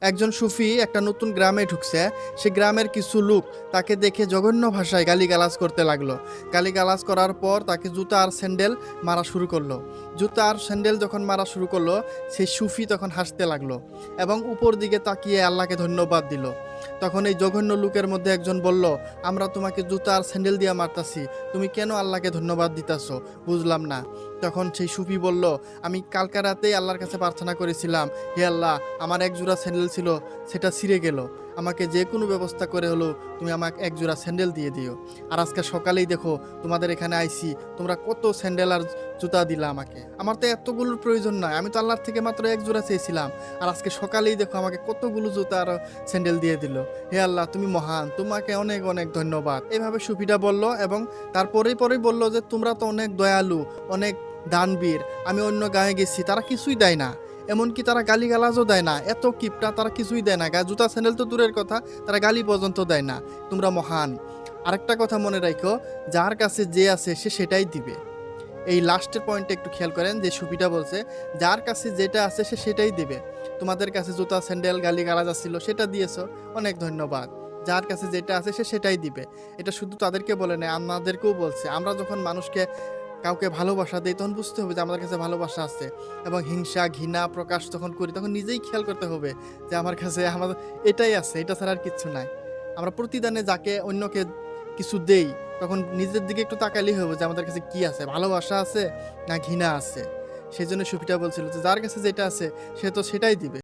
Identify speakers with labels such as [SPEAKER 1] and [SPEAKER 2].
[SPEAKER 1] একজন সুফি একটা নতুন গ্রামে ঢুকছে। সে গ্রামের কিছু লোক তাকে দেখে জঘন্য ভাষায় গালিগালাজ করতে লাগলো। গালিগালাজ করার পর তাকে জুতা আর স্যান্ডেল মারা শুরু করলো। জুতা আর স্যান্ডেল যখন মারা শুরু করলো, সেই সুফি তখন হাসতে লাগলো এবং উপর দিকে তাকিয়ে আল্লাহকে ধন্যবাদ দিল। তখন এই জঘন্য লোকের মধ্যে একজন বলল, আমরা তোমাকে জুতা আর স্যান্ডেল দিয়ে মারতাছি, তুমি কেন আল্লাহকে ধন্যবাদ দিতাছো? বুঝলাম না। তখন সেই সুফি বলল, আমি কালকা রাতেই আল্লাহর কাছে প্রার্থনা করেছিলাম, হে আল্লাহ, আমার এক জোড়া স্যান্ডেল ছিল, সেটা ছিঁড়ে গেল, আমাকে যে কোনো ব্যবস্থা করে হলো তুমি আমাকে এক জোড়া স্যান্ডেল দিয়ে দিও। আর আজকে সকালেই দেখো তোমাদের এখানে আইছি, তোমরা কত স্যান্ডেল আর জুতা দিলা আমাকে। আমার তো এতগুলোর প্রয়োজন নয়, আমি তো আল্লাহর থেকে মাত্র এক জোড়া চেয়েছিলাম, আর আজকে সকালেই দেখো আমাকে কতগুলো জুতা আর স্যান্ডেল দিয়ে দিল। হে আল্লাহ, তুমি মহান, তোমাকে অনেক অনেক ধন্যবাদ। এইভাবে সুফিটা বলল এবং তারপরেই বলল যে তোমরা তো অনেক দয়ালু, অনেক দানবীর। আমি অন্য গায়ে গেছি, তারা কিছুই দেয় না, এমনকি তারা গালিগালাজও দেয় না, এত কিপটা, তারা কিছুই দেয় না, জুতা স্যান্ডেল তো দূরের কথা, তারা গালি পর্যন্ত দেয় না। তোমরা মহান। আরেকটা কথা মনে রাখো, যার কাছে যে আছে সে সেটাই দিবে। এই লাস্টের পয়েন্টটা একটু খেয়াল করেন, যে সুফিটা বলছে যার কাছে যেটা আছে সে সেটাই দিবে। তোমাদের কাছে জুতা স্যান্ডেল গালিগালাজ আসছিল, সেটা দিয়েছো, অনেক ধন্যবাদ। যার কাছে যেটা আছে সে সেটাই দিবে। এটা শুধু তাদেরকে বলে না, আমাদেরকেও বলছে। আমরা যখন মানুষকে কাউকে ভালোবাসা দিই তখন বুঝতে হবে যে আমাদের কাছে ভালোবাসা আছে, এবং হিংসা ঘৃণা প্রকাশ যখন করি তখন নিজেই খেয়াল করতে হবে যে আমার কাছে আমার এটাই আছে, এটা ছাড়া আর কিচ্ছু নাই। আমরা প্রতিদানে যাকে অন্যকে কিছু দেই তখন নিজের দিকে একটু তাকালেই হবে যে আমাদের কাছে কি আছে, ভালোবাসা আছে না ঘৃণা আছে। সেই জন্য সুফিটা বলছিল যে যার কাছে যেটা আছে সে তো সেটাই দিবে।